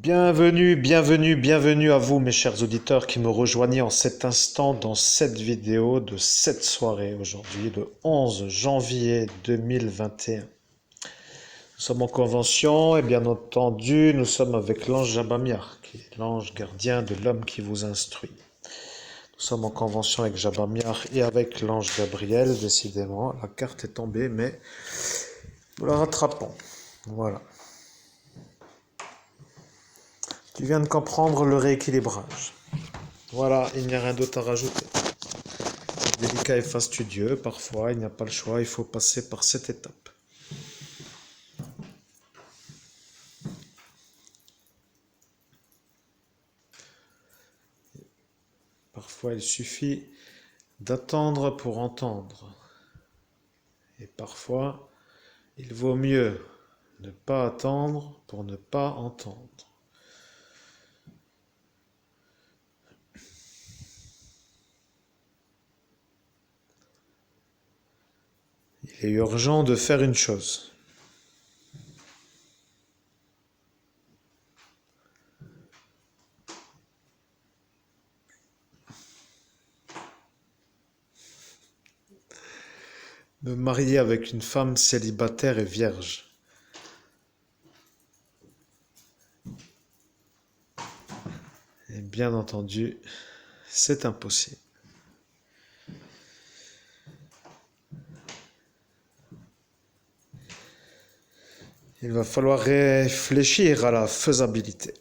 Bienvenue, bienvenue, bienvenue à vous mes chers auditeurs qui me rejoignez en cet instant dans cette vidéo de cette soirée aujourd'hui, le 11 janvier 2021. Nous sommes en convention et bien entendu nous sommes avec l'ange Jabamiar, qui est l'ange gardien de l'homme qui vous instruit. Nous sommes en convention avec Jabamiar et avec l'ange Gabriel, décidément, la carte est tombée mais nous la rattrapons. Voilà. Tu viens de comprendre le rééquilibrage. Voilà, il n'y a rien d'autre à rajouter. C'est délicat et fastidieux, parfois il n'y a pas le choix, il faut passer par cette étape. Parfois il suffit d'attendre pour entendre. Et parfois il vaut mieux ne pas attendre pour ne pas entendre. Il est urgent de faire une chose. Me marier avec une femme célibataire et vierge. Et bien entendu, c'est impossible. Il va falloir réfléchir à la faisabilité.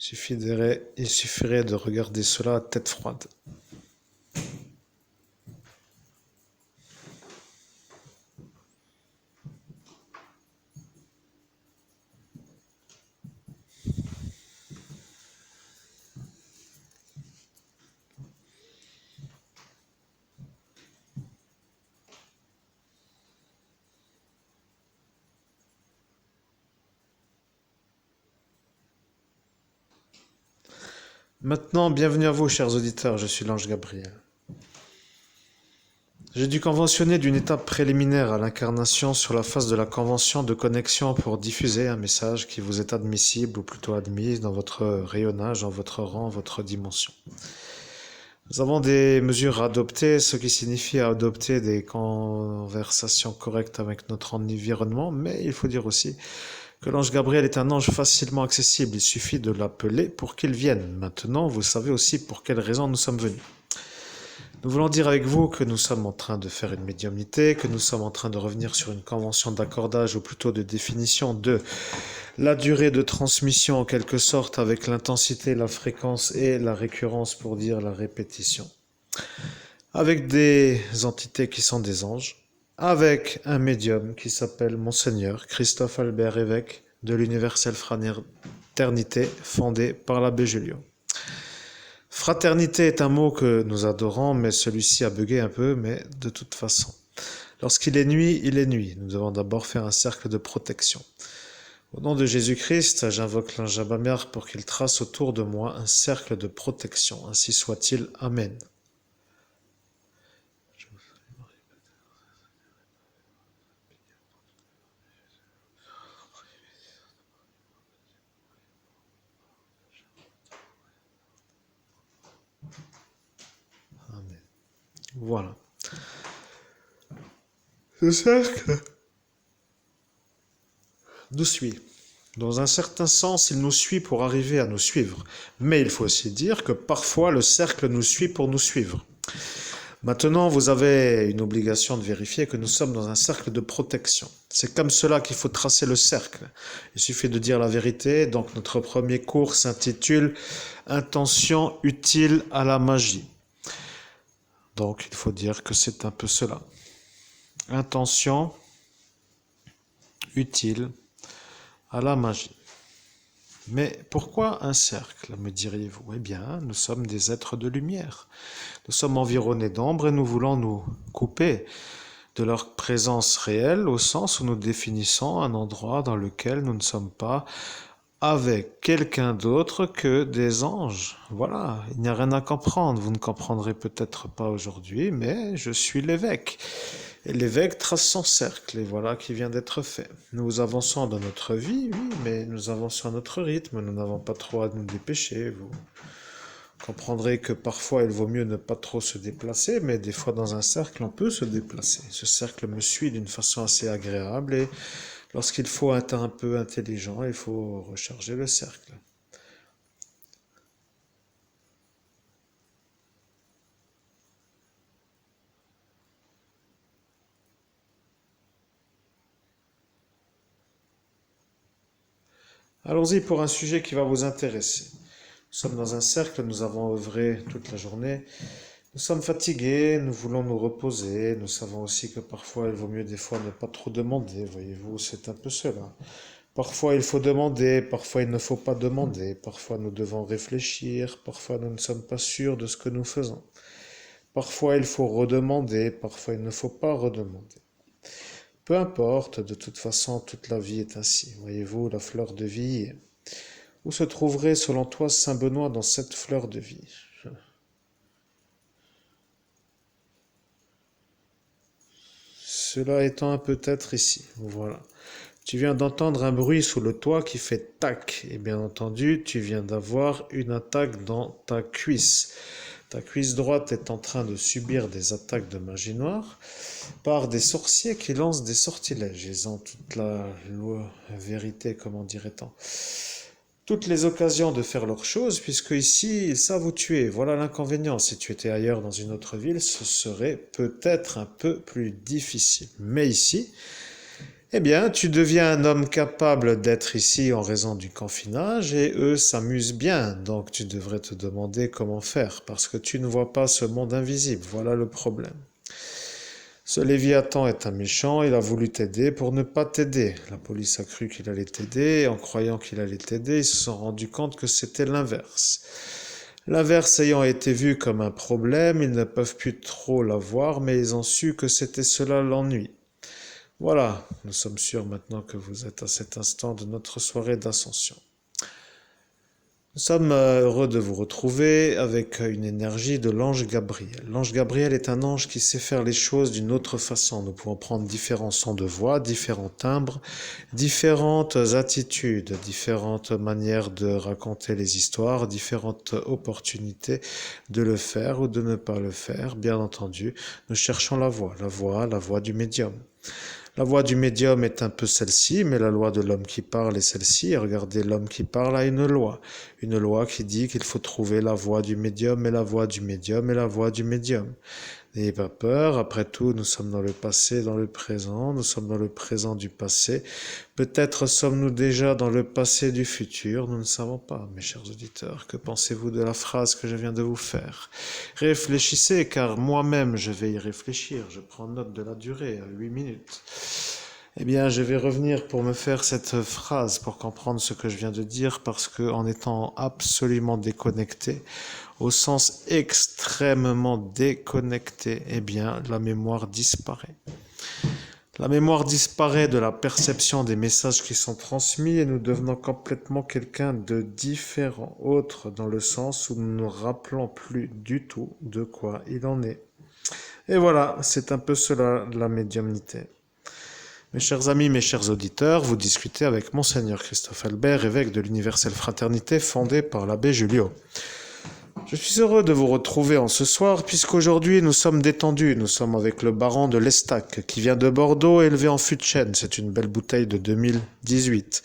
Il suffirait de regarder cela à tête froide. Maintenant, bienvenue à vous, chers auditeurs, je suis l'ange Gabriel. J'ai dû conventionner d'une étape préliminaire à l'incarnation sur la phase de la convention de connexion pour diffuser un message qui vous est admissible ou plutôt admis dans votre rayonnage, dans votre rang, votre dimension. Nous avons des mesures à adopter, ce qui signifie adopter des conversations correctes avec notre environnement, mais il faut dire aussi que l'ange Gabriel est un ange facilement accessible, il suffit de l'appeler pour qu'il vienne. Maintenant, vous savez aussi pour quelles raisons nous sommes venus. Nous voulons dire avec vous que nous sommes en train de faire une médiumnité, que nous sommes en train de revenir sur une convention d'accordage ou plutôt de définition de la durée de transmission en quelque sorte avec l'intensité, la fréquence et la récurrence pour dire la répétition. Avec des entités qui sont des anges, avec un médium qui s'appelle Monseigneur Christophe Albert Évêque de l'Universelle Fraternité fondée par l'abbé Julio. Fraternité est un mot que nous adorons, mais celui-ci a bugué un peu, mais de toute façon. Lorsqu'il est nuit, il est nuit. Nous devons d'abord faire un cercle de protection. Au nom de Jésus-Christ, j'invoque l'ange Jabamiar pour qu'il trace autour de moi un cercle de protection. Ainsi soit-il. Amen. Amen. Voilà. Ce cercle nous suit. Dans un certain sens, il nous suit pour arriver à nous suivre. Mais il faut aussi dire que parfois le cercle nous suit pour nous suivre. Maintenant, vous avez une obligation de vérifier que nous sommes dans un cercle de protection. C'est comme cela qu'il faut tracer le cercle. Il suffit de dire la vérité. Donc notre premier cours s'intitule « Intention utile à la magie ». Donc il faut dire que c'est un peu cela. Intention utile à la magie. Mais pourquoi un cercle, me diriez-vous? Eh bien, nous sommes des êtres de lumière. Nous sommes environnés d'ombre et nous voulons nous couper de leur présence réelle au sens où nous définissons un endroit dans lequel nous ne sommes pas avec quelqu'un d'autre que des anges. Voilà, il n'y a rien à comprendre. Vous ne comprendrez peut-être pas aujourd'hui, mais je suis l'évêque. Et l'évêque trace son cercle, et voilà qui vient d'être fait. Nous avançons dans notre vie, oui, mais nous avançons à notre rythme. Nous n'avons pas trop à nous dépêcher. Vous comprendrez que parfois il vaut mieux ne pas trop se déplacer, mais des fois dans un cercle on peut se déplacer. Ce cercle me suit d'une façon assez agréable et lorsqu'il faut être un peu intelligent, il faut recharger le cercle. Allons-y pour un sujet qui va vous intéresser. Nous sommes dans un cercle, nous avons œuvré toute la journée. Nous sommes fatigués, nous voulons nous reposer. Nous savons aussi que parfois il vaut mieux des fois ne pas trop demander. Voyez-vous, c'est un peu cela. Parfois il faut demander, parfois il ne faut pas demander. Parfois nous devons réfléchir, parfois nous ne sommes pas sûrs de ce que nous faisons. Parfois il faut redemander, parfois il ne faut pas redemander. Peu importe, de toute façon, toute la vie est ainsi. Voyez-vous, la fleur de vie. Où se trouverait, selon toi, Saint Benoît dans cette fleur de vie? Cela étant peut-être ici. Voilà. Tu viens d'entendre un bruit sous le toit qui fait tac. Et bien entendu, tu viens d'avoir une attaque dans ta cuisse. Ta cuisse droite est en train de subir des attaques de magie noire par des sorciers qui lancent des sortilèges. Ils ont toute la vérité, comment dirait-on, toutes les occasions de faire leurs choses, puisque ici, ils savent où tu es. Voilà l'inconvénient. Si tu étais ailleurs dans une autre ville, ce serait peut-être un peu plus difficile. Mais ici, eh bien, tu deviens un homme capable d'être ici en raison du confinage et eux s'amusent bien. Donc, tu devrais te demander comment faire parce que tu ne vois pas ce monde invisible. Voilà le problème. Ce Léviathan est un méchant, il a voulu t'aider pour ne pas t'aider. La police a cru qu'il allait t'aider, et en croyant qu'il allait t'aider, ils se sont rendus compte que c'était l'inverse. L'inverse ayant été vu comme un problème, ils ne peuvent plus trop l'avoir, mais ils ont su que c'était cela l'ennui. Voilà, nous sommes sûrs maintenant que vous êtes à cet instant de notre soirée d'ascension. Nous sommes heureux de vous retrouver avec une énergie de l'ange Gabriel. L'ange Gabriel est un ange qui sait faire les choses d'une autre façon. Nous pouvons prendre différents sons de voix, différents timbres, différentes attitudes, différentes manières de raconter les histoires, différentes opportunités de le faire ou de ne pas le faire. Bien entendu, nous cherchons la voix du médium. La voix du médium est un peu celle-ci, mais la loi de l'homme qui parle est celle-ci. Et regardez, l'homme qui parle a une loi qui dit qu'il faut trouver la voix du médium et la voix du médium et la voix du médium. N'ayez pas peur, après tout, nous sommes dans le passé, dans le présent, nous sommes dans le présent du passé. Peut-être sommes-nous déjà dans le passé du futur, nous ne savons pas, mes chers auditeurs. Que pensez-vous de la phrase que je viens de vous faire? Réfléchissez, car moi-même je vais y réfléchir. Je prends note de la durée, à 8 minutes. Eh bien, je vais revenir pour me faire cette phrase, pour comprendre ce que je viens de dire, parce que en étant absolument déconnecté, au sens extrêmement déconnecté, eh bien, la mémoire disparaît. La mémoire disparaît de la perception des messages qui sont transmis et nous devenons complètement quelqu'un de différent, autre dans le sens où nous ne nous rappelons plus du tout de quoi il en est. Et voilà, c'est un peu cela la médiumnité. Mes chers amis, mes chers auditeurs, vous discutez avec Monseigneur Christophe Albert, évêque de l'Universelle Fraternité fondée par l'abbé Julio. Je suis heureux de vous retrouver en ce soir puisqu'aujourd'hui nous sommes détendus. Nous sommes avec le baron de l'Estac qui vient de Bordeaux élevé en fût de chêne. C'est une belle bouteille de 2018.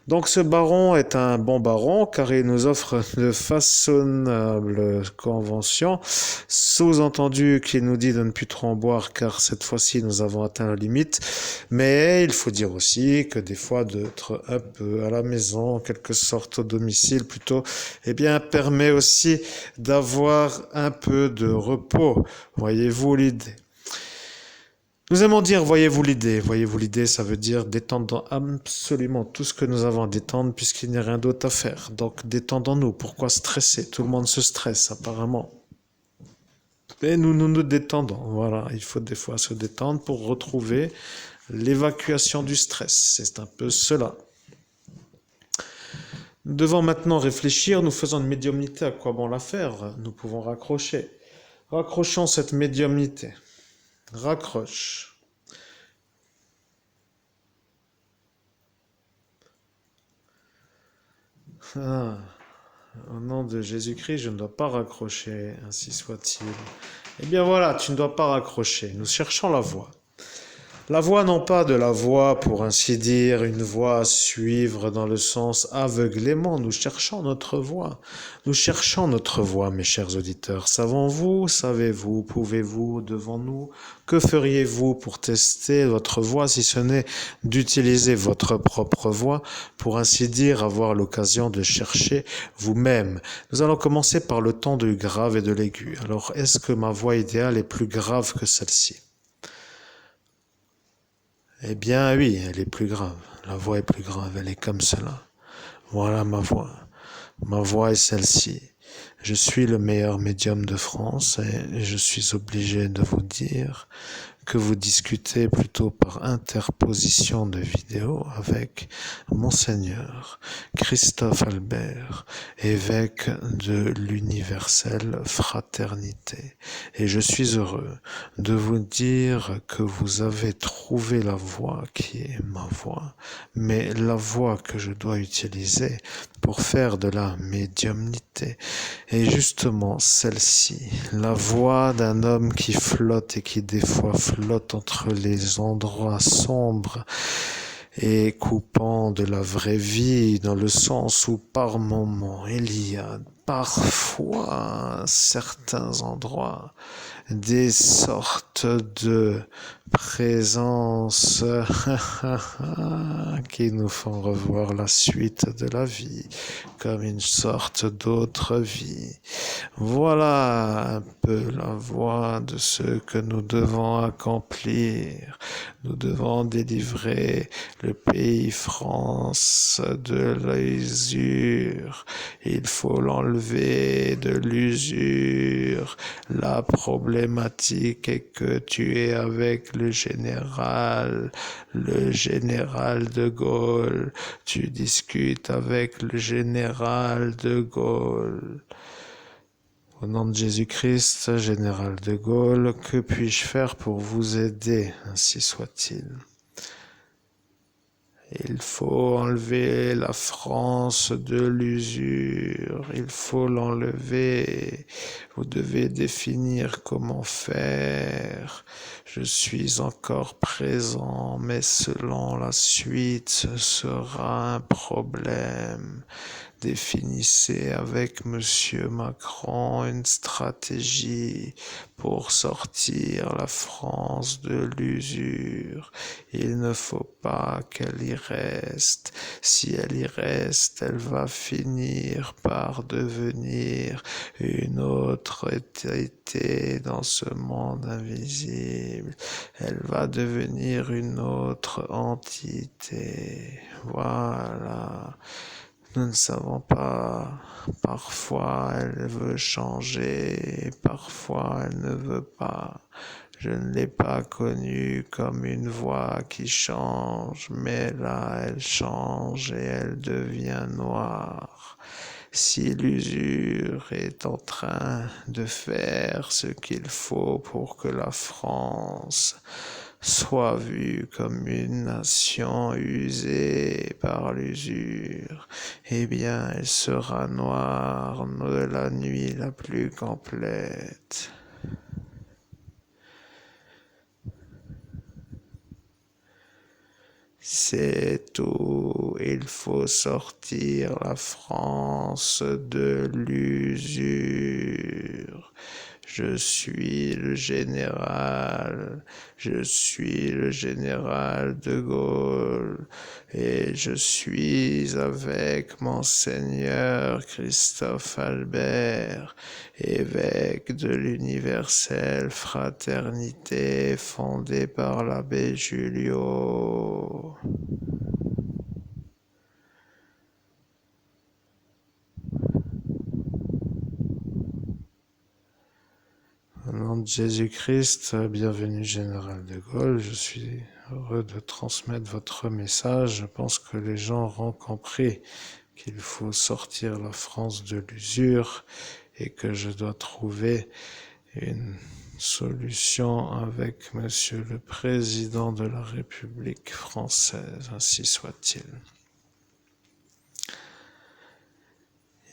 Donc ce baron est un bon baron car il nous offre de façonnables conventions. Sous-entendu qu'il nous dit de ne plus trop en boire car cette fois-ci nous avons atteint la limite. Mais il faut dire aussi que des fois d'être un peu à la maison, en quelque sorte au domicile plutôt, eh bien permet aussi d'avoir un peu de repos. Voyez-vous l'idée? Nous aimons dire voyez-vous l'idée. Voyez-vous l'idée, ça veut dire détendre absolument tout ce que nous avons à détendre puisqu'il n'y a rien d'autre à faire. Donc détendons-nous. Pourquoi stresser? Tout le monde se stresse apparemment. Et nous détendons. Voilà, il faut des fois se détendre pour retrouver l'évacuation du stress. C'est un peu cela. Nous devons maintenant réfléchir, nous faisons une médiumnité, à quoi bon la faire? Nous pouvons raccrocher. Raccrochons cette médiumnité. Raccroche. Ah, au nom de Jésus-Christ, je ne dois pas raccrocher, ainsi soit-il. Eh bien voilà, tu ne dois pas raccrocher. Nous cherchons la voie. La voie, non pas de la voie, pour ainsi dire, une voie à suivre dans le sens aveuglément. Nous cherchons notre voie. Nous cherchons notre voie, mes chers auditeurs. Savons-vous, savez-vous, pouvez-vous, devons-nous, que feriez-vous pour tester votre voie, si ce n'est d'utiliser votre propre voie, pour ainsi dire, avoir l'occasion de chercher vous-même? Nous allons commencer par le ton du grave et de l'aigu. Alors, est-ce que ma voie idéale est plus grave que celle-ci? Eh bien oui, elle est plus grave. La voix est plus grave, elle est comme cela. Voilà ma voix. Ma voix est celle-ci. Je suis le meilleur médium de France et je suis obligé de vous dire que vous discutez plutôt par interposition de vidéos avec Monseigneur Christophe Albert, évêque de l'universelle fraternité. Et je suis heureux de vous dire que vous avez trouvé la voie qui est ma voie, mais la voie que je dois utiliser pour faire de la médiumnité est justement celle-ci, la voix d'un homme qui flotte et qui des fois flotte entre les endroits sombres et coupants de la vraie vie, dans le sens où par moments il y a parfois certains endroits des sortes de présences qui nous font revoir la suite de la vie comme une sorte d'autre vie. Voilà un peu la voie de ce que nous devons accomplir. Nous devons délivrer le pays France de l'usure. Il faut l'enlever de l'usure. La problématique est que tu es avec le général de Gaulle. Tu discutes avec le général de Gaulle. Au nom de Jésus-Christ, général de Gaulle, que puis-je faire pour vous aider? Ainsi soit-il. Il faut enlever la France de l'usure, il faut l'enlever. Vous devez définir comment faire. Je suis encore présent, mais selon la suite, ce sera un problème. Définissez avec Monsieur Macron une stratégie pour sortir la France de l'usure. Il ne faut pas qu'elle y reste. Si elle y reste, elle va finir par devenir une autre entité dans ce monde invisible. Elle va devenir une autre entité. Voilà. Nous ne savons pas. Parfois, elle veut changer, parfois, elle ne veut pas. Je ne l'ai pas connue comme une voix qui change, mais là, elle change et elle devient noire. Si l'usure est en train de faire ce qu'il faut pour que la France soit vue comme une nation usée par l'usure, eh bien, elle sera noire de la nuit la plus complète. C'est tout, il faut sortir la France de l'usure. Je suis le général de Gaulle, et je suis avec Monseigneur Christophe Albert, évêque de l'universelle fraternité fondée par l'abbé Julio. Au nom de Jésus-Christ, bienvenue général de Gaulle, je suis heureux de transmettre votre message. Je pense que les gens auront compris qu'il faut sortir la France de l'usure et que je dois trouver une solution avec Monsieur le Président de la République française, ainsi soit-il.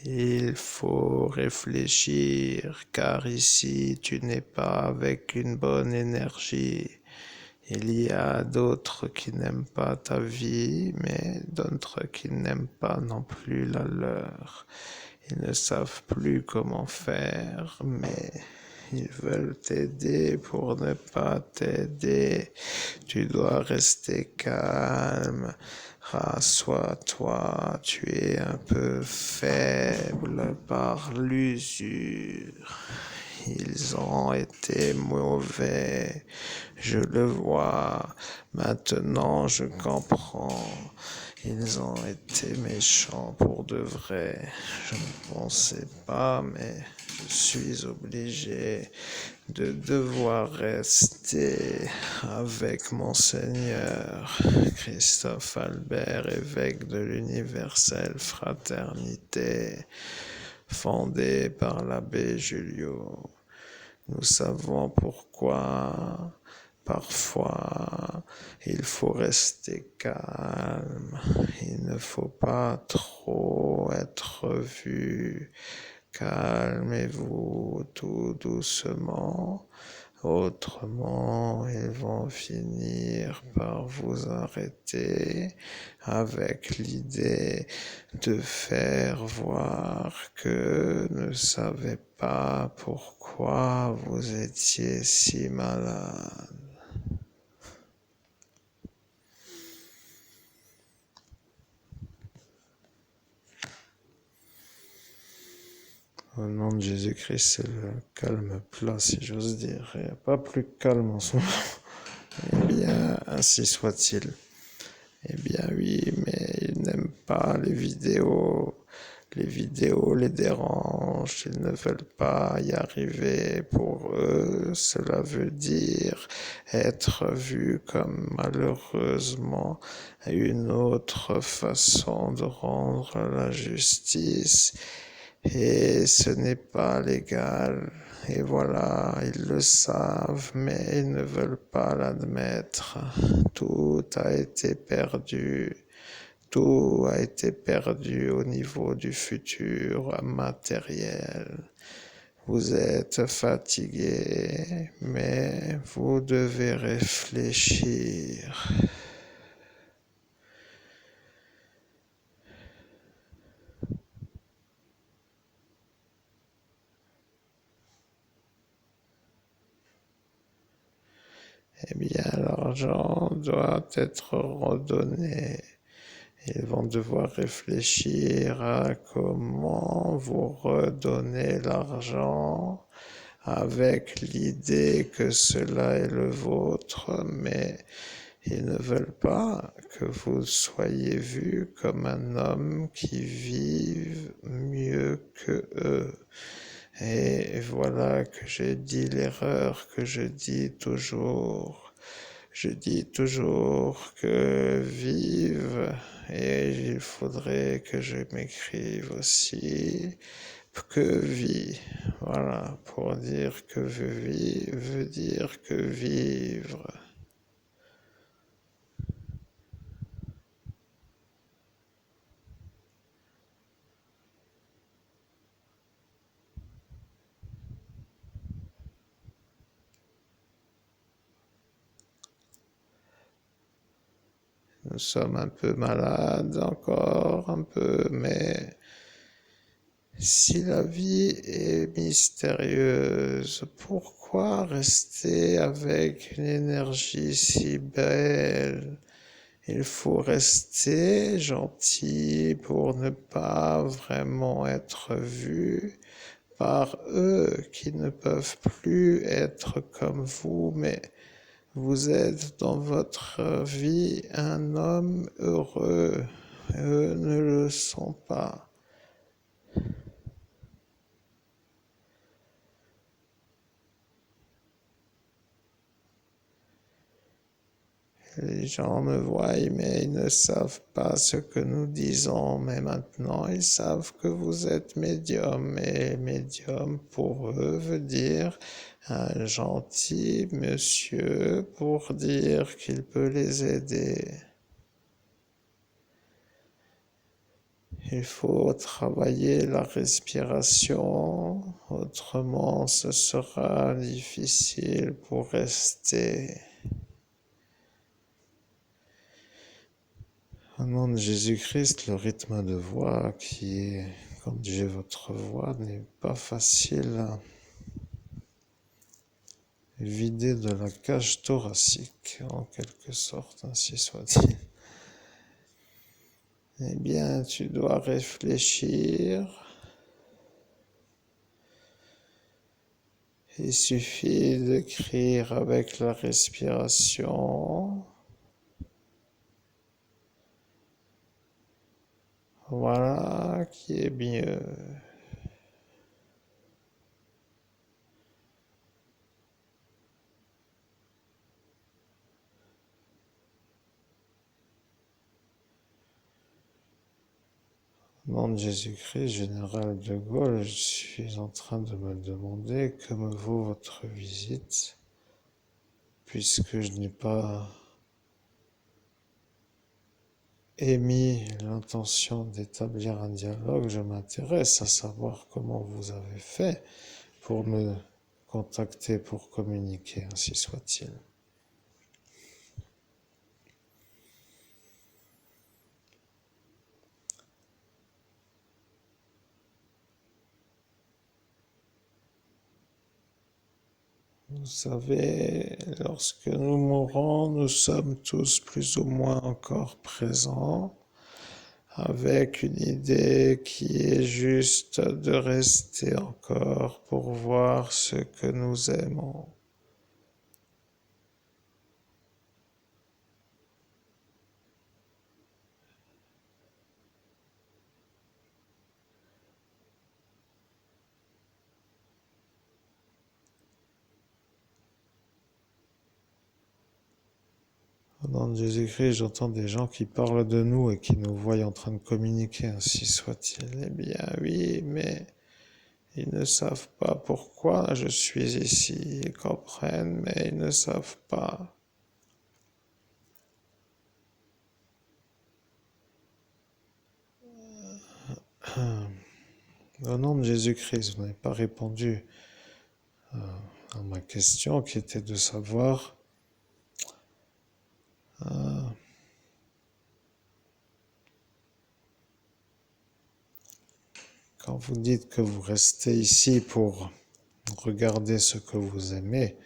Il faut réfléchir, car ici tu n'es pas avec une bonne énergie. Il y a d'autres qui n'aiment pas ta vie, mais d'autres qui n'aiment pas non plus la leur. Ils ne savent plus comment faire, mais ils veulent t'aider pour ne pas t'aider. Tu dois rester calme. Rassois-toi, tu es un peu faible par l'usure. Ils ont été mauvais, je le vois. Maintenant, je comprends. Ils ont été méchants pour de vrai. Je ne pensais pas, mais je suis obligé de devoir rester avec Monseigneur Christophe Albert, évêque de l'Universelle Fraternité, fondée par l'abbé Julio. Nous savons pourquoi. Parfois, il faut rester calme. Il ne faut pas trop être vu. Calmez-vous tout doucement. Autrement, ils vont finir par vous arrêter avec l'idée de faire voir que ne savez pas pourquoi vous étiez si malade. Au nom de Jésus-Christ, c'est le calme plat, si j'ose dire. Il n'y a pas plus calme en ce moment. Eh bien, ainsi soit-il. Eh bien oui, mais ils n'aiment pas les vidéos. Les vidéos les dérangent, ils ne veulent pas y arriver. Pour eux, cela veut dire être vu comme malheureusement une autre façon de rendre la justice. Et ce n'est pas légal. Et voilà, ils le savent, mais ils ne veulent pas l'admettre. Tout a été perdu. Tout a été perdu au niveau du futur matériel. Vous êtes fatigué, mais vous devez réfléchir. Eh bien, l'argent doit être redonné. Ils vont devoir réfléchir à comment vous redonner l'argent avec l'idée que cela est le vôtre, mais ils ne veulent pas que vous soyez vu comme un homme qui vive mieux que eux. Et voilà que j'ai dit l'erreur que je dis toujours. Je dis toujours que vive, et il faudrait que je m'écrive aussi que vie. Voilà, pour dire que vie veut dire que vivre. Nous sommes un peu malades encore, un peu, mais si la vie est mystérieuse, pourquoi rester avec une énergie si belle? Il faut rester gentil pour ne pas vraiment être vu par eux qui ne peuvent plus être comme vous, mais vous êtes dans votre vie un homme heureux. Eux ne le sont pas. Les gens me voient, mais ils ne savent pas ce que nous disons. Mais maintenant, ils savent que vous êtes médium. Et médium, pour eux, veut dire un gentil monsieur pour dire qu'il peut les aider. Il faut travailler la respiration, autrement ce sera difficile pour rester. Au nom de Jésus-Christ, le rythme de voix qui est, comme j'ai votre voix, n'est pas facile à vider de la cage thoracique, en quelque sorte, ainsi soit-il. Eh bien, tu dois réfléchir. Il suffit d'écrire avec la respiration. Voilà qui est mieux. Au nom de Jésus-Christ, général de Gaulle, je suis en train de me demander que me vaut votre visite, puisque je n'ai pas émis l'intention d'établir un dialogue. Je m'intéresse à savoir comment vous avez fait pour me contacter, pour communiquer, ainsi soit-il. Vous savez, lorsque nous mourons, nous sommes tous plus ou moins encore présents, avec une idée qui est juste de rester encore pour voir ce que nous aimons. Au nom de Jésus-Christ, j'entends des gens qui parlent de nous et qui nous voient en train de communiquer, ainsi soit-il. Eh bien oui, mais ils ne savent pas pourquoi je suis ici. Ils comprennent, mais ils ne savent pas. Au nom de Jésus-Christ, vous n'avez pas répondu à ma question qui était de savoir quand vous dites que vous restez ici pour regarder ce que vous aimez,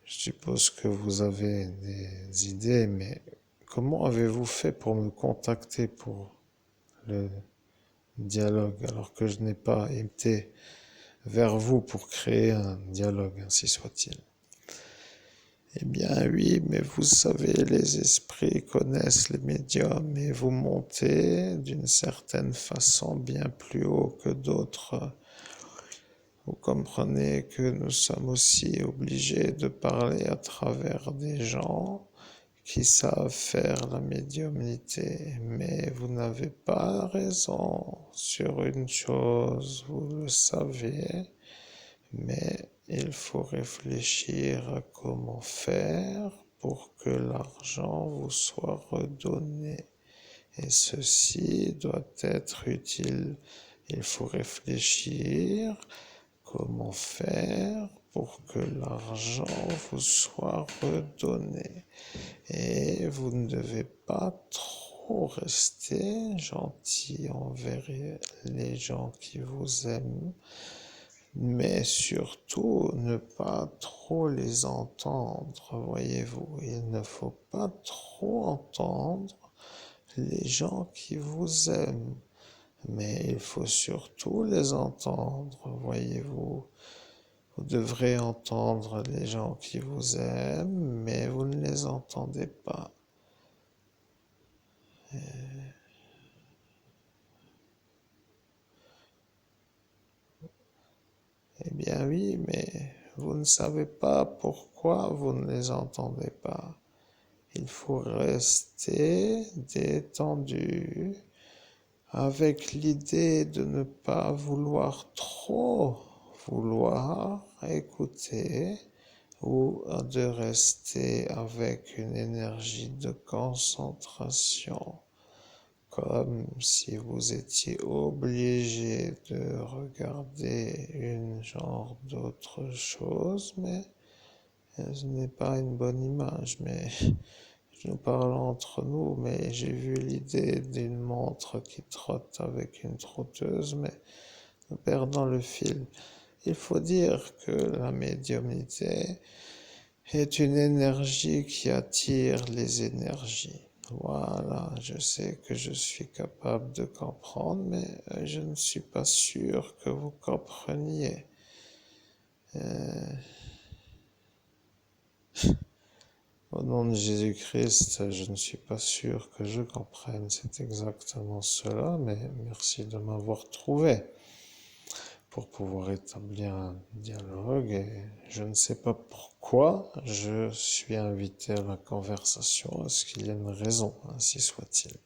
je suppose que vous avez des idées, mais comment avez-vous fait pour me contacter pour le dialogue alors que je n'ai pas été vers vous pour créer un dialogue, ainsi soit-il? Eh bien oui, mais vous savez, les esprits connaissent les médiums et vous montez d'une certaine façon bien plus haut que d'autres. Vous comprenez que nous sommes aussi obligés de parler à travers des gens qui savent faire la médiumnité, mais vous n'avez pas raison sur une chose, vous le savez, mais il faut réfléchir à comment faire pour que l'argent vous soit redonné. Et ceci doit être utile. Il faut réfléchir comment faire pour que l'argent vous soit redonné. Et vous ne devez pas trop rester gentil envers les gens qui vous aiment, mais surtout ne pas trop les entendre, voyez-vous. Il ne faut pas trop entendre les gens qui vous aiment, mais il faut surtout les entendre, voyez-vous. Vous devrez entendre les gens qui vous aiment, mais vous ne les entendez pas. Eh bien oui, mais vous ne savez pas pourquoi vous ne les entendez pas. Il faut rester détendu avec l'idée de ne pas vouloir trop vouloir écouter ou de rester avec une énergie de concentration, comme si vous étiez obligé de regarder une genre d'autre chose, mais ce n'est pas une bonne image, mais nous parlons entre nous, mais j'ai vu l'idée d'une montre qui trotte avec une trotteuse, mais nous perdons le fil. Il faut dire que la médiumnité est une énergie qui attire les énergies. Voilà, je sais que je suis capable de comprendre, mais je ne suis pas sûr que vous compreniez. Au nom de Jésus-Christ, je ne suis pas sûr que je comprenne. C'est exactement cela, mais merci de m'avoir trouvé pour pouvoir établir un dialogue. Et je ne sais pas pourquoi je suis invité à la conversation. Est-ce qu'il y a une raison? Ainsi soit-il.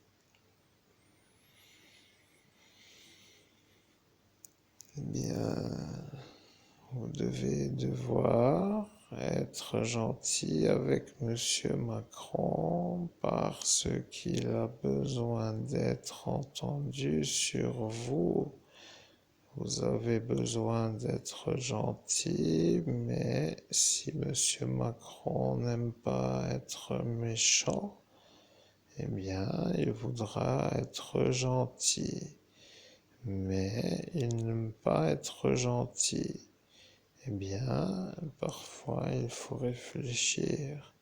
Eh bien, vous devez devoir être gentil avec Monsieur Macron parce qu'il a besoin d'être entendu sur vous. Vous avez besoin d'être gentil, mais si Monsieur Macron n'aime pas être méchant, eh bien, il voudra être gentil. Mais il n'aime pas être gentil. Eh bien, parfois, il faut réfléchir.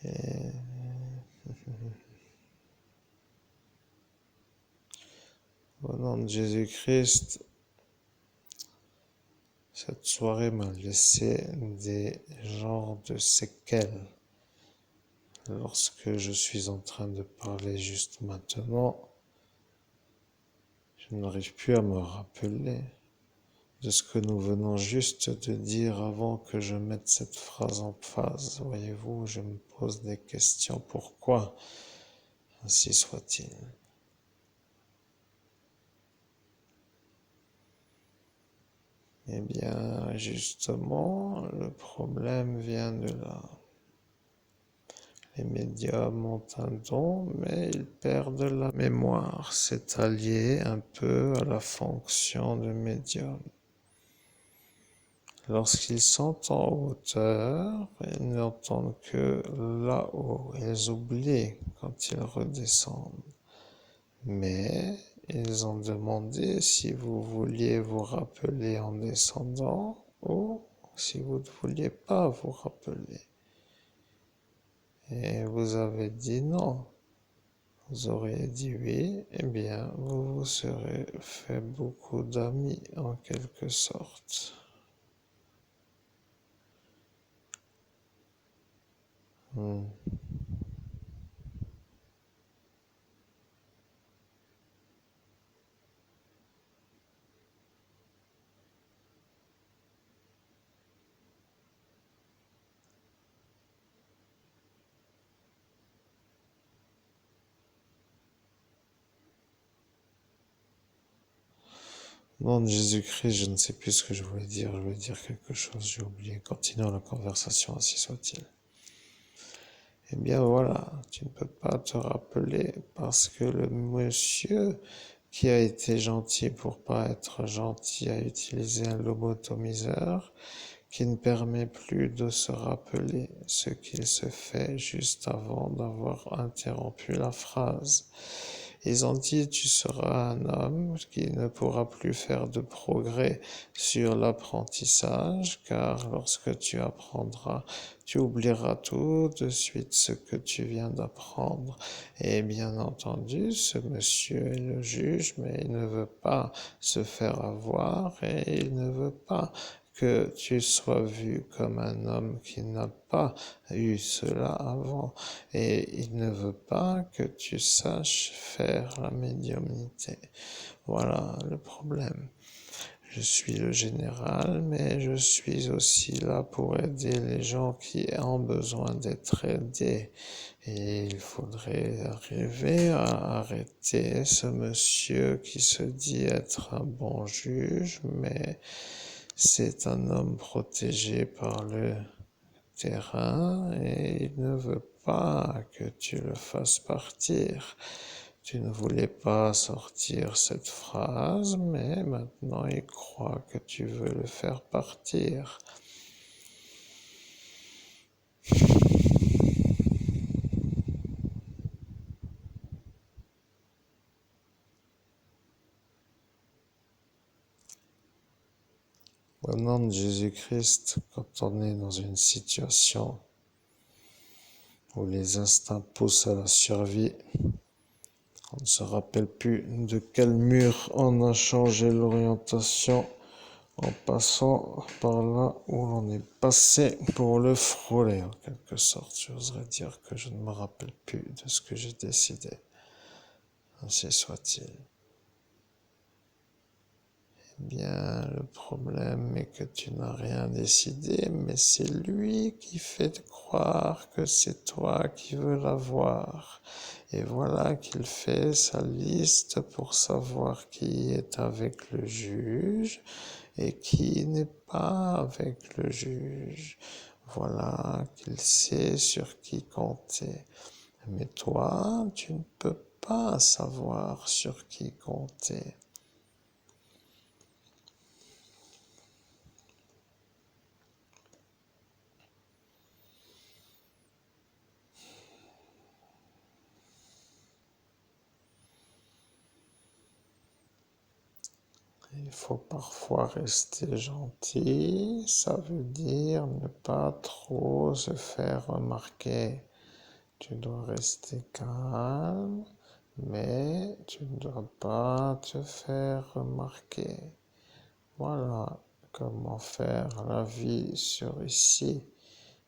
Et au nom de Jésus-Christ, cette soirée m'a laissé des genres de séquelles. Lorsque je suis en train de parler juste maintenant, je n'arrive plus à me rappeler de ce que nous venons juste de dire avant que je mette cette phrase en phase. Voyez-vous, je me pose des questions. Pourquoi? Ainsi soit-il. Eh bien, justement, le problème vient de là. Les médiums ont un don, mais ils perdent la mémoire. C'est allié un peu à la fonction de médium. Lorsqu'ils sont en hauteur, ils n'entendent que là-haut. Ils oublient quand ils redescendent. Mais ils ont demandé si vous vouliez vous rappeler en descendant ou si vous ne vouliez pas vous rappeler. Et vous avez dit non. Vous auriez dit oui, eh bien, vous vous serez fait beaucoup d'amis en quelque sorte. Hmm. Au nom de Jésus-Christ, je ne sais plus ce que je voulais dire. Je voulais dire quelque chose, j'ai oublié. Continuons la conversation, ainsi soit-il. Eh bien voilà, tu ne peux pas te rappeler parce que le monsieur qui a été gentil pour pas être gentil a utilisé un lobotomiseur qui ne permet plus de se rappeler ce qu'il se fait juste avant d'avoir interrompu la phrase. Ils ont dit tu seras un homme qui ne pourra plus faire de progrès sur l'apprentissage car lorsque tu apprendras, tu oublieras tout de suite ce que tu viens d'apprendre. Et bien entendu, ce monsieur est le juge, mais il ne veut pas se faire avoir et il ne veut pas que tu sois vu comme un homme qui n'a pas eu cela avant et il ne veut pas que tu saches faire la médiumnité. Voilà le problème. Je suis le général, mais je suis aussi là pour aider les gens qui ont besoin d'être aidés. Et il faudrait arriver à arrêter ce monsieur qui se dit être un bon juge, mais c'est un homme protégé par le terrain et il ne veut pas que tu le fasses partir. Tu ne voulais pas sortir cette phrase, mais maintenant il croit que tu veux le faire partir. Au nom de Jésus-Christ, quand on est dans une situation où les instincts poussent à la survie, on ne se rappelle plus de quel mur on a changé l'orientation en passant par là où l'on est passé pour le frôler, en quelque sorte. J'oserais dire que je ne me rappelle plus de ce que j'ai décidé. Ainsi soit-il. Bien, le problème est que tu n'as rien décidé, mais c'est lui qui fait croire que c'est toi qui veux l'avoir. Et voilà qu'il fait sa liste pour savoir qui est avec le juge et qui n'est pas avec le juge. Voilà qu'il sait sur qui compter. Mais toi, tu ne peux pas savoir sur qui compter. Il faut parfois rester gentil, ça veut dire ne pas trop se faire remarquer. Tu dois rester calme, mais tu ne dois pas te faire remarquer. Voilà comment faire la vie sur ici.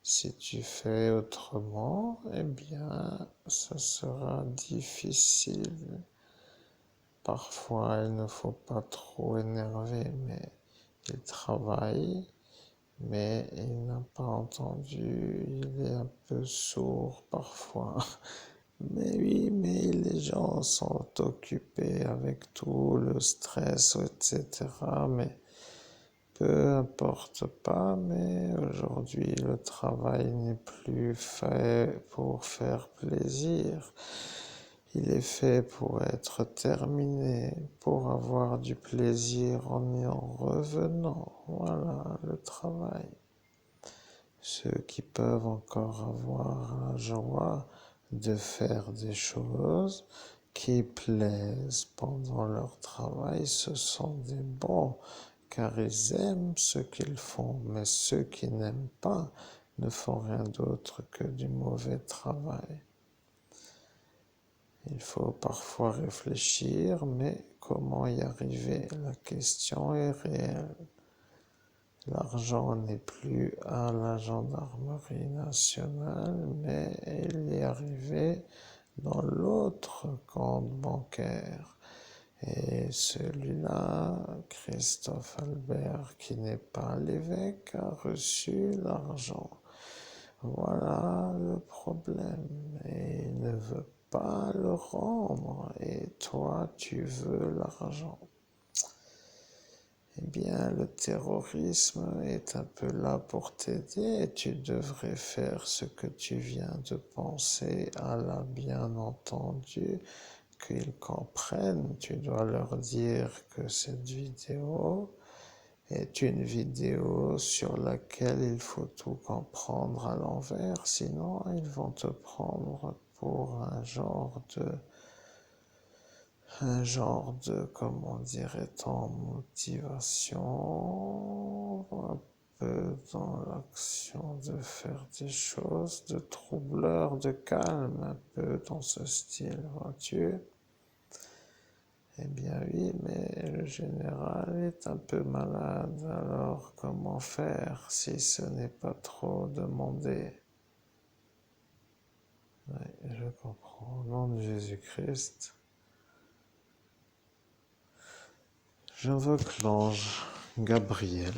Si tu fais autrement, eh bien, ce sera difficile. Parfois, il ne faut pas trop énerver, mais il travaille, mais il n'a pas entendu, il est un peu sourd parfois. Mais oui, mais les gens sont occupés avec tout le stress, etc. Mais peu importe pas, mais aujourd'hui le travail n'est plus fait pour faire plaisir. Il est fait pour être terminé, pour avoir du plaisir en y en revenant. Voilà le travail. Ceux qui peuvent encore avoir la joie de faire des choses qui plaisent pendant leur travail, ce sont des bons, car ils aiment ce qu'ils font, mais ceux qui n'aiment pas ne font rien d'autre que du mauvais travail. Il faut parfois réfléchir, mais comment y arriver? La question est réelle. L'argent n'est plus à la gendarmerie nationale, mais il est arrivé dans l'autre compte bancaire. Et celui-là, Christophe Albert, qui n'est pas l'évêque, a reçu l'argent. Voilà le problème. Et il ne veut pas le rendre. Et toi, tu veux l'argent. Eh bien, le terrorisme est un peu là pour t'aider et tu devrais faire ce que tu viens de penser à la bien entendu, qu'ils comprennent. Tu dois leur dire que cette vidéo est une vidéo sur laquelle il faut tout comprendre à l'envers, sinon ils vont te prendre pour comment dirait-on, motivation, un peu dans l'action de faire des choses, de troubleur, de calme, un peu dans ce style, vois-tu? Eh bien oui, mais le général est un peu malade, alors comment faire si ce n'est pas trop demandé? Oui, je comprends. Au nom de Jésus-Christ, J'invoque l'ange Gabriel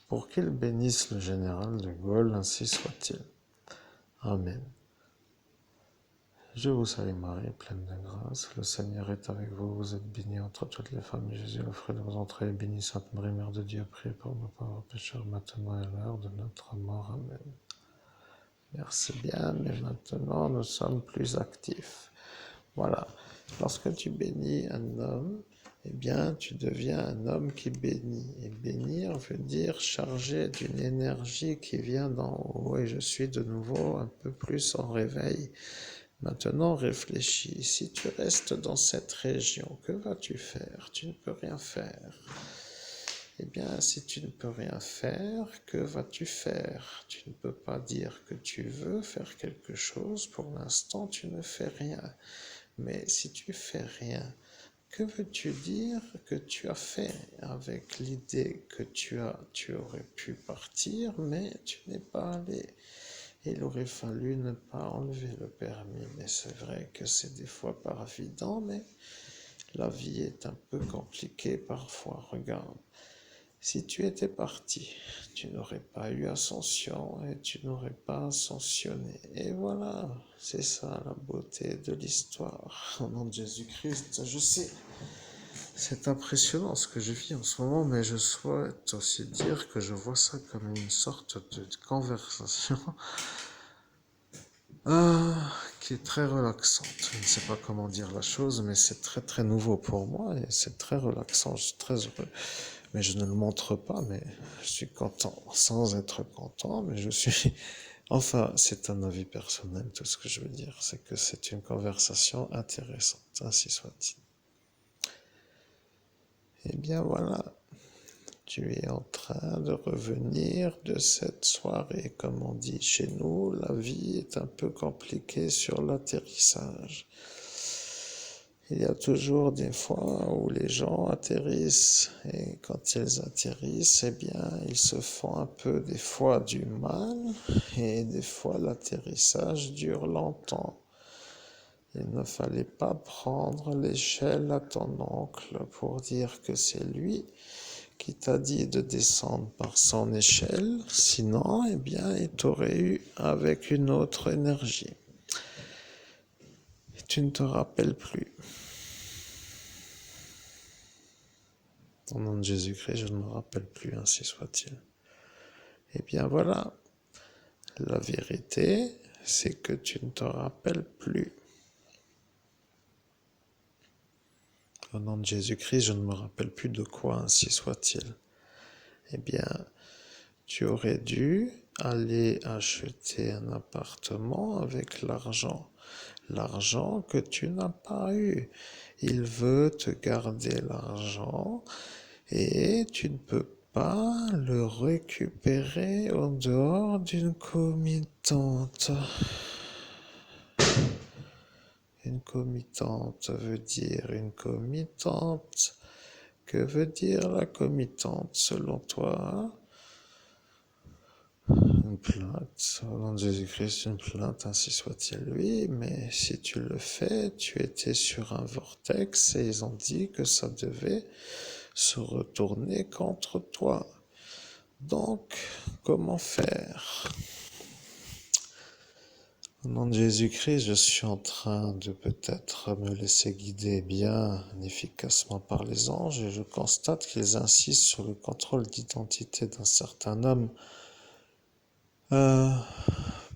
pour qu'il bénisse le général de Gaulle, ainsi soit-il. Amen. Je vous salue Marie, pleine de grâce, le Seigneur est avec vous, vous êtes bénie entre toutes les femmes, et Jésus, le fruit de vos entrailles, est béni, Sainte Marie, Mère de Dieu, priez pour nos pauvres pécheurs, maintenant et à l'heure de notre mort. Amen. Merci bien, mais maintenant nous sommes plus actifs. Voilà. Lorsque tu bénis un homme, eh bien, tu deviens un homme qui bénit. Et bénir veut dire chargé d'une énergie qui vient d'en haut. Et je suis de nouveau un peu plus en réveil. Maintenant, réfléchis. Si tu restes dans cette région, que vas-tu faire? Tu ne peux rien faire. Eh bien, si tu ne peux rien faire, que vas-tu faire? Tu ne peux pas dire que tu veux faire quelque chose. Pour l'instant, tu ne fais rien. Mais si tu fais rien, que veux-tu dire que tu as fait avec l'idée que tu aurais pu partir, mais tu n'es pas allé? Il aurait fallu ne pas enlever le permis, mais c'est vrai que c'est des fois pas évident, mais la vie est un peu compliquée parfois. Regarde, si tu étais parti, tu n'aurais pas eu ascension et tu n'aurais pas ascensionné. Et voilà, c'est ça la beauté de l'histoire. Au nom de Jésus-Christ, je sais, c'est impressionnant ce que je vis en ce moment, mais je souhaite aussi dire que je vois ça comme une sorte de conversation qui est très relaxante. Je ne sais pas comment dire la chose, mais c'est très très nouveau pour moi et c'est très relaxant. Je suis très heureux. Mais je ne le montre pas, mais je suis content. Sans être content, mais je suis... Enfin, c'est un avis personnel. Tout ce que je veux dire, c'est que c'est une conversation intéressante. Ainsi soit-il. Eh bien voilà. Tu es en train de revenir de cette soirée. Comme on dit chez nous, la vie est un peu compliquée sur l'atterrissage. Il y a toujours des fois où les gens atterrissent et quand ils atterrissent, eh bien, ils se font un peu des fois du mal et des fois l'atterrissage dure longtemps. Il ne fallait pas prendre l'échelle à ton oncle pour dire que c'est lui qui t'a dit de descendre par son échelle, sinon, eh bien, il t'aurait eu avec une autre énergie. Et tu ne te rappelles plus. Au nom de Jésus-Christ, je ne me rappelle plus, ainsi soit-il. Eh bien voilà, la vérité, c'est que tu ne te rappelles plus. Au nom de Jésus-Christ, je ne me rappelle plus de quoi, ainsi soit-il. Eh bien, tu aurais dû aller acheter un appartement avec l'argent que tu n'as pas eu. Il veut te garder l'argent et tu ne peux pas le récupérer en dehors d'une committante. Une committante veut dire une committante. Que veut dire la committante selon toi? Une plainte, au nom de Jésus-Christ, une plainte, ainsi soit-il. Oui, mais si tu le fais, tu étais sur un vortex et ils ont dit que ça devait se retourner contre toi. Donc, comment faire? Au nom de Jésus-Christ, je suis en train de peut-être me laisser guider bien efficacement par les anges et je constate qu'ils insistent sur le contrôle d'identité d'un certain homme.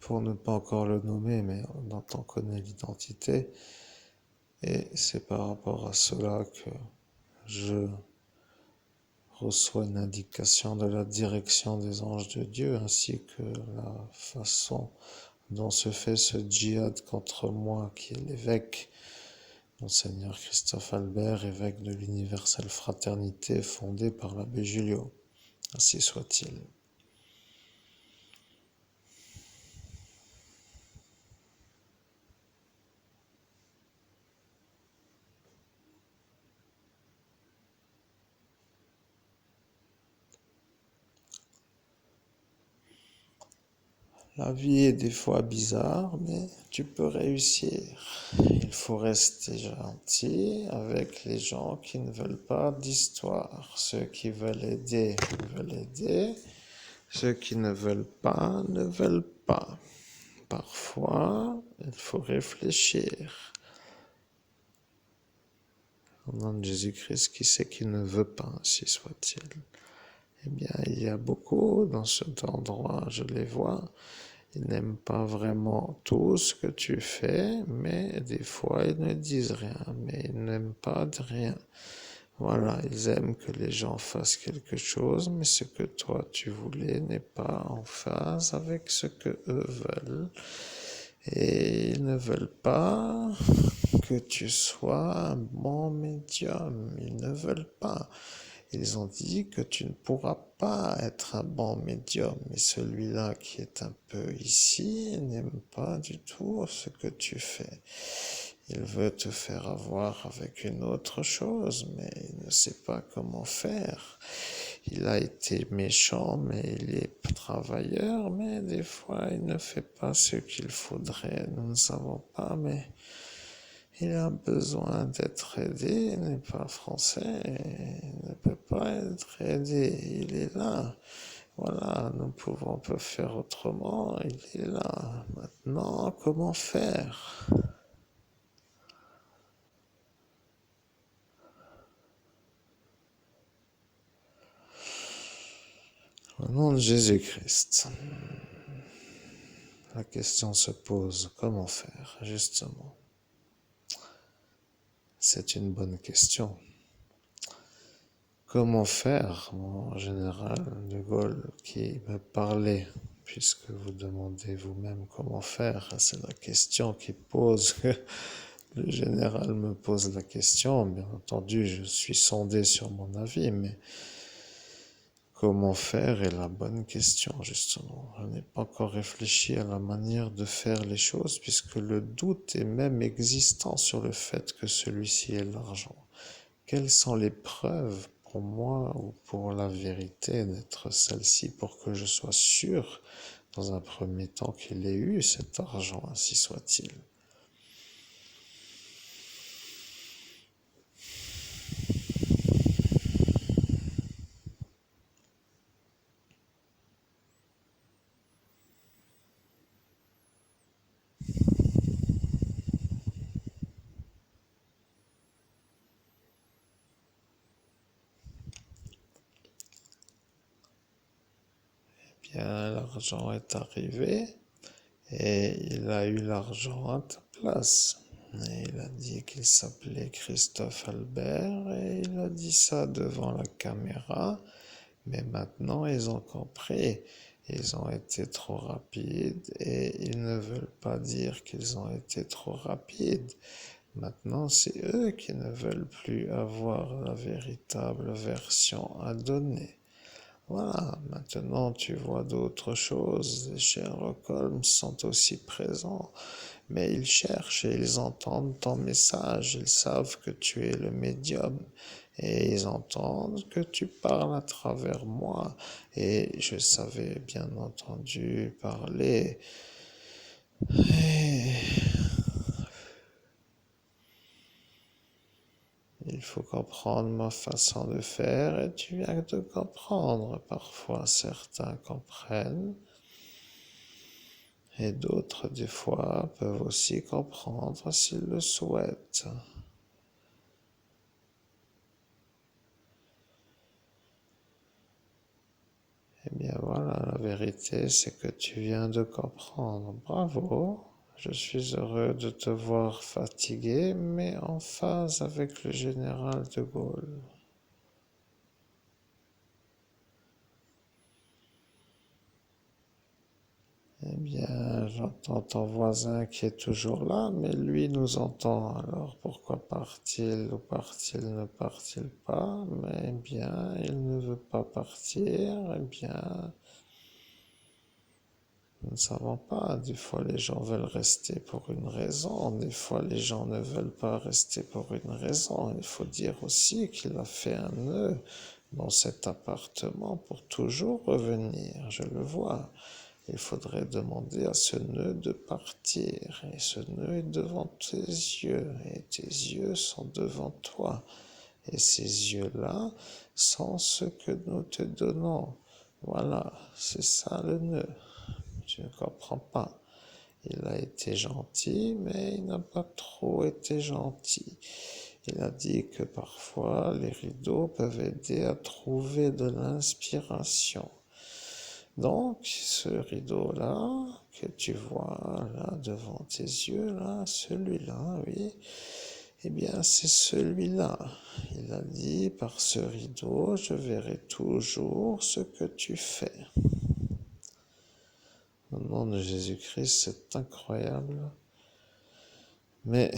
Pour ne pas encore le nommer, mais dont on connaît l'identité. Et c'est par rapport à cela que je reçois une indication de la direction des anges de Dieu, ainsi que la façon dont se fait ce djihad contre moi, qui est l'évêque, Monseigneur Christophe Albert, évêque de l'universelle fraternité fondée par l'abbé Julio. Ainsi soit-il. La vie est des fois bizarre, mais tu peux réussir. Il faut rester gentil avec les gens qui ne veulent pas d'histoire. Ceux qui veulent aider. Ceux qui ne veulent pas, ne veulent pas. Parfois, il faut réfléchir. Au nom de Jésus-Christ, qui c'est qui ne veut pas, ainsi soit-il? Eh bien, il y a beaucoup dans cet endroit, je les vois. Ils n'aiment pas vraiment tout ce que tu fais, mais des fois ils ne disent rien, mais ils n'aiment pas de rien. Voilà, ils aiment que les gens fassent quelque chose, mais ce que toi tu voulais n'est pas en phase avec ce que eux veulent. Et ils ne veulent pas que tu sois un bon médium. Ils ne veulent pas. Ils ont dit que tu ne pourras pas être un bon médium, mais celui-là qui est un peu ici n'aime pas du tout ce que tu fais. Il veut te faire avoir avec une autre chose, mais il ne sait pas comment faire. Il a été méchant, mais il est travailleur, mais des fois il ne fait pas ce qu'il faudrait. Nous ne savons pas, mais il a besoin d'être aidé, il n'est pas français, il ne peut pas être aidé, il est là. Voilà, nous pouvons pas faire autrement, il est là. Maintenant, comment faire? Au nom de Jésus-Christ, la question se pose, comment faire, justement? C'est une bonne question. Comment faire, mon général de Gaulle qui me parlait, puisque vous demandez vous-même comment faire, c'est la question qui pose, le général me pose la question, bien entendu je suis sondé sur mon avis, mais comment faire est la bonne question justement. Je n'ai pas encore réfléchi à la manière de faire les choses, puisque le doute est même existant sur le fait que celui-ci est l'argent. Quelles sont les preuves pour moi ou pour la vérité d'être celle-ci pour que je sois sûr dans un premier temps qu'il ait eu cet argent, ainsi soit-il? Bien, l'argent est arrivé et il a eu l'argent à ta place. Et il a dit qu'il s'appelait Christophe Albert et il a dit ça devant la caméra. Mais maintenant, ils ont compris. Ils ont été trop rapides et ils ne veulent pas dire qu'ils ont été trop rapides. Maintenant, c'est eux qui ne veulent plus avoir la véritable version à donner. Voilà, maintenant tu vois d'autres choses. Les Sherlock Holmes sont aussi présents, mais ils cherchent et ils entendent ton message. Ils savent que tu es le médium et ils entendent que tu parles à travers moi. Et je savais bien entendu parler. Et il faut comprendre ma façon de faire et tu viens de comprendre. Parfois certains comprennent et d'autres des fois peuvent aussi comprendre s'ils le souhaitent. Eh bien voilà, la vérité c'est que tu viens de comprendre. Bravo, je suis heureux de te voir fatigué mais en phase avec le général de Gaulle. Eh bien, j'entends ton voisin qui est toujours là, mais lui nous entend. Alors pourquoi part-il ou part-il ne part-il pas? Mais eh bien, il ne veut pas partir. Eh bien, nous ne savons pas. Des fois, les gens veulent rester pour une raison. Des fois, les gens ne veulent pas rester pour une raison. Il faut dire aussi qu'il a fait un nœud dans cet appartement pour toujours revenir. Je le vois. il faudrait demander à ce nœud de partir. Et ce nœud est devant tes yeux, et tes yeux sont devant toi. Et ces yeux-là sont ce que nous te donnons. Voilà, c'est ça le nœud. Tu ne comprends pas. Il a été gentil, mais il n'a pas trop été gentil. Il a dit que parfois les rideaux peuvent aider à trouver de l'inspiration. Donc, ce rideau-là, que tu vois là devant tes yeux, là, celui-là, oui, eh bien, c'est celui-là. Il a dit, par ce rideau, je verrai toujours ce que tu fais. Au nom de Jésus-Christ, c'est incroyable. Mais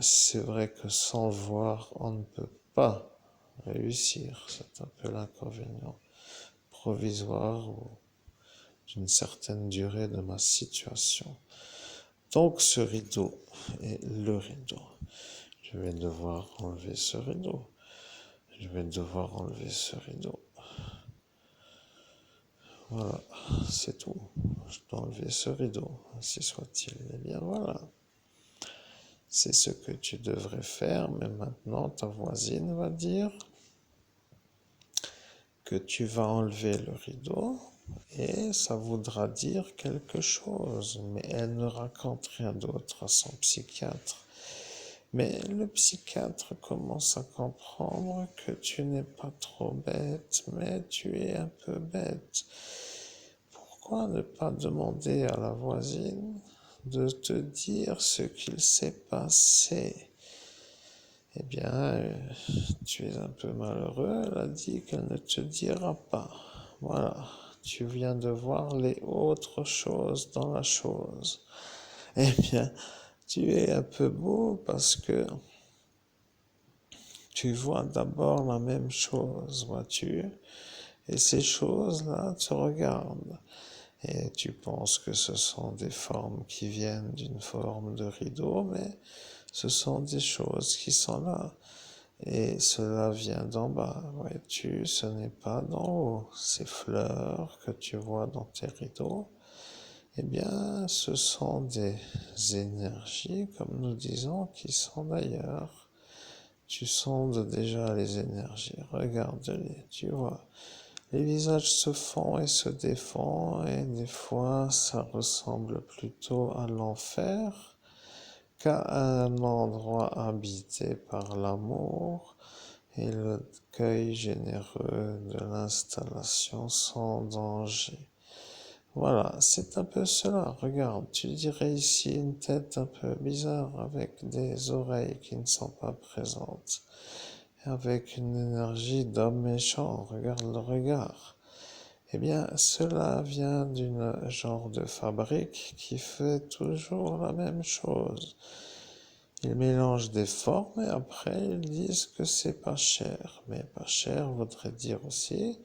c'est vrai que sans voir, on ne peut pas réussir. C'est un peu l'inconvénient provisoire ou d'une certaine durée de ma situation. Donc ce rideau est le rideau. Je vais devoir enlever ce rideau. Je vais devoir enlever ce rideau. Voilà, c'est tout. Je dois enlever ce rideau, ainsi soit-il. Eh bien voilà, c'est ce que tu devrais faire, mais maintenant ta voisine va dire que tu vas enlever le rideau et ça voudra dire quelque chose, mais elle ne raconte rien d'autre à son psychiatre. Mais le psychiatre commence à comprendre que tu n'es pas trop bête, mais tu es un peu bête. Pourquoi ne pas demander à la voisine de te dire ce qu'il s'est passé? Eh bien, tu es un peu malheureux, elle a dit qu'elle ne te dira pas. Voilà, tu viens de voir les autres choses dans la chose. Eh bien, tu es un peu beau parce que tu vois d'abord la même chose, vois-tu? Et ces choses-là te regardent. Et tu penses que ce sont des formes qui viennent d'une forme de rideau, mais ce sont des choses qui sont là. Et cela vient d'en bas, vois-tu, ce n'est pas d'en haut. Ces fleurs que tu vois dans tes rideaux, eh bien, ce sont des énergies, comme nous disons, qui sont d'ailleurs. Tu sondes déjà les énergies, regarde-les, tu vois. Les visages se font et se défont, et des fois, ça ressemble plutôt à l'enfer qu'à un endroit habité par l'amour et l'accueil généreux de l'installation sans danger. Voilà, c'est un peu cela. Regarde, tu dirais ici une tête un peu bizarre avec des oreilles qui ne sont pas présentes, avec une énergie d'homme méchant. Regarde le regard. Eh bien, cela vient d'une genre de fabrique qui fait toujours la même chose. Ils mélangent des formes et après ils disent que c'est pas cher. Mais pas cher voudrait dire aussi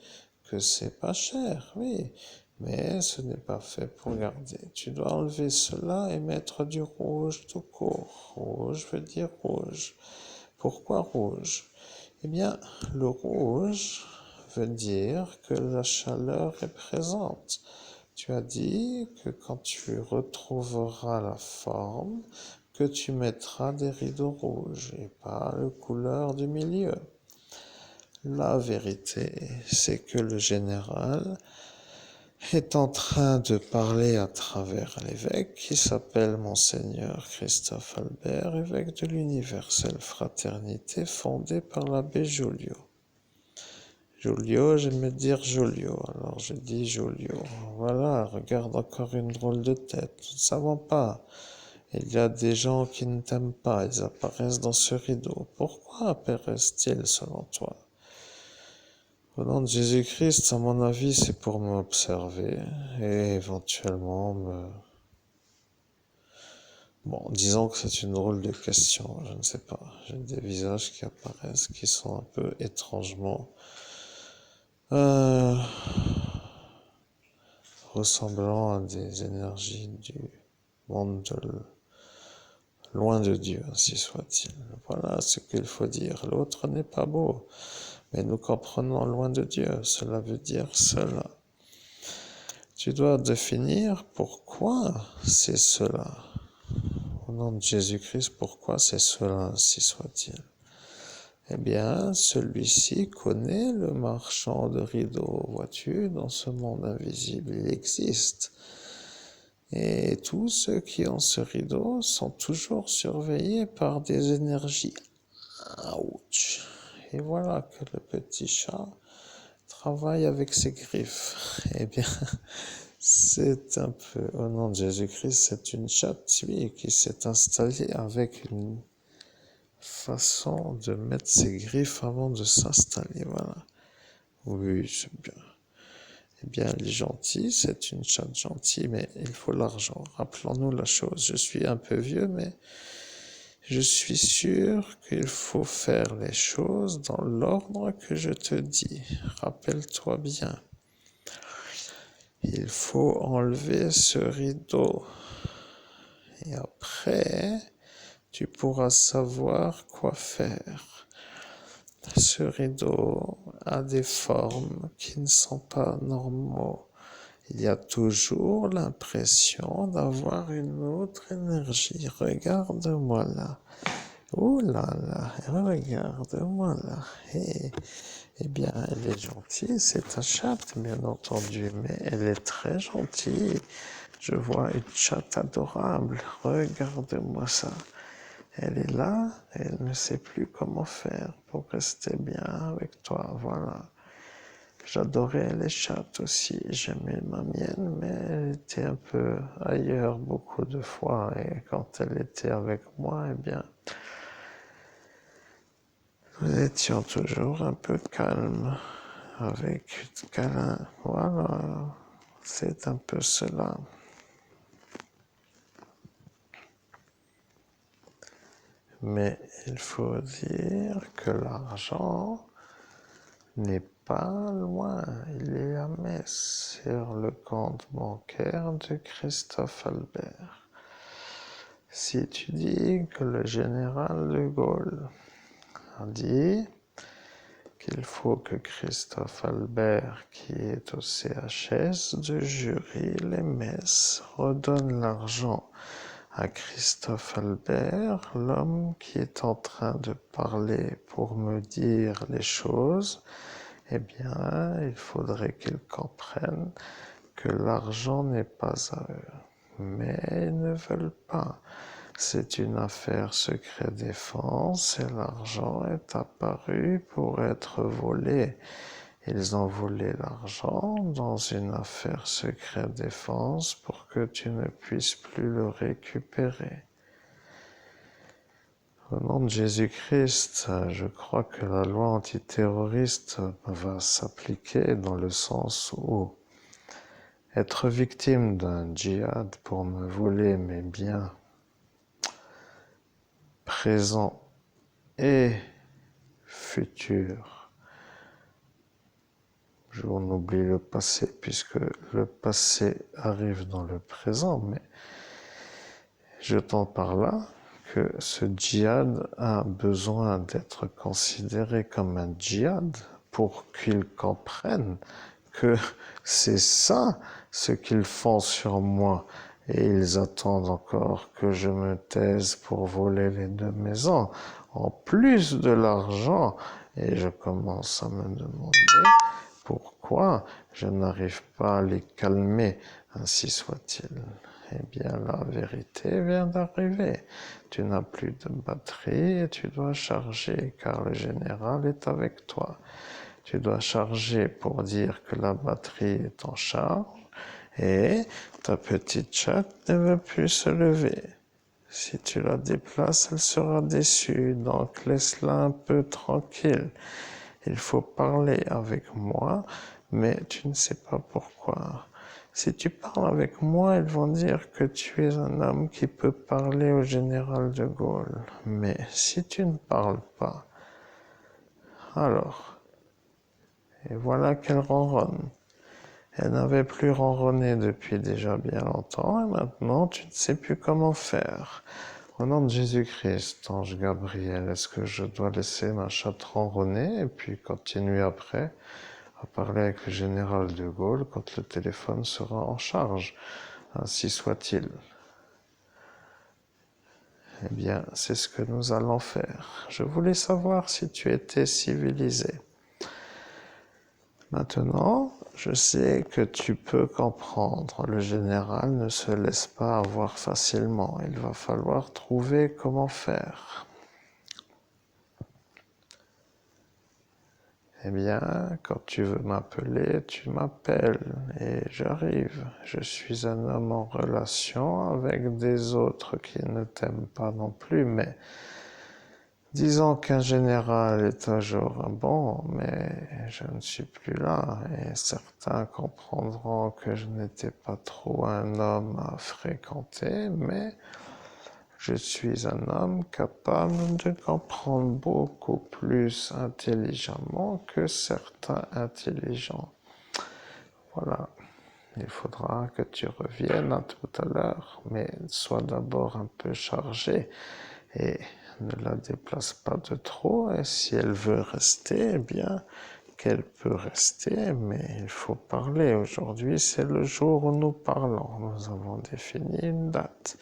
que c'est pas cher, oui. Mais ce n'est pas fait pour garder. Tu dois enlever cela et mettre du rouge tout court. Rouge veut dire rouge. Pourquoi rouge? Eh bien, le rouge veut dire que la chaleur est présente. Tu as dit que quand tu retrouveras la forme, que tu mettras des rideaux rouges et pas la couleur du milieu. La vérité, c'est que le général est en train de parler à travers l'évêque qui s'appelle Monseigneur Christophe Albert, évêque de l'Universelle Fraternité fondée par l'abbé Joliot. Joliot, j'aime dire Joliot, alors je dis Joliot. Voilà, regarde encore une drôle de tête, nous ne savons pas. Il y a des gens qui ne t'aiment pas, ils apparaissent dans ce rideau. Pourquoi apparaissent-ils selon toi? Au nom de Jésus-Christ, à mon avis, c'est pour m'observer et éventuellement me... Bon, disons que c'est une drôle de question, je ne sais pas. J'ai des visages qui apparaissent qui sont un peu étrangement euh, ressemblant à des énergies du monde loin de Dieu, ainsi soit-il. Voilà ce qu'il faut dire. L'autre n'est pas beau, mais nous comprenons loin de Dieu. Cela veut dire cela. Tu dois définir pourquoi c'est cela. Au nom de Jésus-Christ, pourquoi c'est cela, ainsi soit-il. Eh bien, celui-ci connaît le marchand de rideaux. Vois-tu, dans ce monde invisible, il existe. Et tous ceux qui ont ce rideau sont toujours surveillés par des énergies. Ouch. Et voilà que le petit chat travaille avec ses griffes. Eh bien, c'est un peu, au nom de Jésus-Christ, c'est une chatte, oui, qui s'est installée avec une façon de mettre ses griffes avant de s'installer, voilà. Oui, c'est bien. Eh bien, elle est gentille, c'est une chatte gentille, mais il faut l'argent. Rappelons-nous la chose, je suis un peu vieux, mais je suis sûr qu'il faut faire les choses dans l'ordre que je te dis. Rappelle-toi bien. Il faut enlever ce rideau. Et après, tu pourras savoir quoi faire. Ce rideau a des formes qui ne sont pas normaux. Il y a toujours l'impression d'avoir une autre énergie. Regarde-moi là. Oh là là, regarde-moi là. Eh bien, elle est gentille, c'est ta chatte, bien entendu, mais elle est très gentille. Je vois une chatte adorable. Regarde-moi ça. Elle est là, elle ne sait plus comment faire pour rester bien avec toi. Voilà. J'adorais les chattes aussi. J'aimais ma mienne, mais elle était un peu ailleurs beaucoup de fois. Et quand elle était avec moi, eh bien, nous étions toujours un peu calmes, avec câlin. Voilà, c'est un peu cela. Mais il faut dire que l'argent n'est pas loin. Il est à Metz, sur le compte bancaire de Christophe Albert. Si tu dis que le général de Gaulle a dit qu'il faut que Christophe Albert, qui est au CHS de Jury les Metz, redonne l'argent à Christophe Albert, l'homme qui est en train de parler pour me dire les choses, eh bien, il faudrait qu'ils comprennent que l'argent n'est pas à eux. Mais ils ne veulent pas. C'est une affaire secret défense et l'argent est apparu pour être volé. Ils ont volé l'argent dans une affaire secret défense pour que tu ne puisses plus le récupérer. Au nom de Jésus-Christ, je crois que la loi antiterroriste va s'appliquer dans le sens où être victime d'un djihad pour me voler mes biens présents et futurs. On oublie le passé puisque le passé arrive dans le présent, mais je t'en parle là que ce djihad a besoin d'être considéré comme un djihad pour qu'ils comprennent que c'est ça ce qu'ils font sur moi. Et ils attendent encore que je me taise pour voler les 2 maisons, en plus de l'argent. Et je commence à me demander pourquoi je n'arrive pas à les calmer, ainsi soit-il. Eh bien, la vérité vient d'arriver. Tu n'as plus de batterie et tu dois charger, car le général est avec toi. Tu dois charger pour dire que la batterie est en charge et ta petite chatte ne veut plus se lever. Si tu la déplaces, elle sera déçue, donc laisse-la un peu tranquille. Il faut parler avec moi, mais tu ne sais pas pourquoi. Si tu parles avec moi, ils vont dire que tu es un homme qui peut parler au général de Gaulle. Mais si tu ne parles pas, alors, et voilà qu'elle ronronne. Elle n'avait plus ronronné depuis déjà bien longtemps, et maintenant tu ne sais plus comment faire. Au nom de Jésus-Christ, ange Gabriel, est-ce que je dois laisser ma chatte ronronner et puis continuer après? à parler avec le général de Gaulle quand le téléphone sera en charge. Ainsi soit-il. Eh bien, c'est ce que nous allons faire. Je voulais savoir si tu étais civilisé. Maintenant, je sais que tu peux comprendre. Le général ne se laisse pas avoir facilement. Il va falloir trouver comment faire. Eh bien, quand tu veux m'appeler, tu m'appelles et j'arrive. Je suis un homme en relation avec des autres qui ne t'aiment pas non plus, mais disons qu'un général est toujours bon, mais je ne suis plus là et certains comprendront que je n'étais pas trop un homme à fréquenter, mais je suis un homme capable de comprendre beaucoup plus intelligemment que certains intelligents. Voilà. Il faudra que tu reviennes à tout à l'heure, mais sois d'abord un peu chargé et ne la déplace pas de trop. Et si elle veut rester, eh bien, qu'elle peut rester, mais il faut parler. Aujourd'hui, c'est le jour où nous parlons. Nous avons défini une date.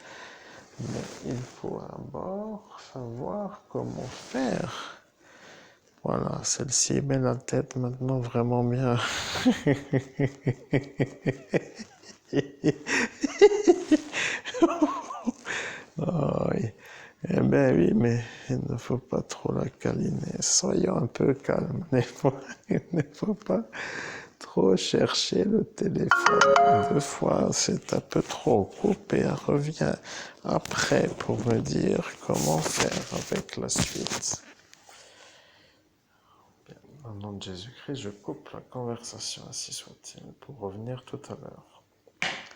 Mais il faut d'abord savoir comment faire. Voilà, celle-ci met la tête maintenant vraiment bien. Oh, oui. Eh bien oui, mais il ne faut pas trop la câliner. Soyons un peu calmes. Il ne faut pas trop chercher le téléphone. Deux fois, c'est un peu trop. Coupe et reviens après pour me dire comment faire avec la suite. Bien, au nom de Jésus-Christ, je coupe la conversation, ainsi soit-il, pour revenir tout à l'heure.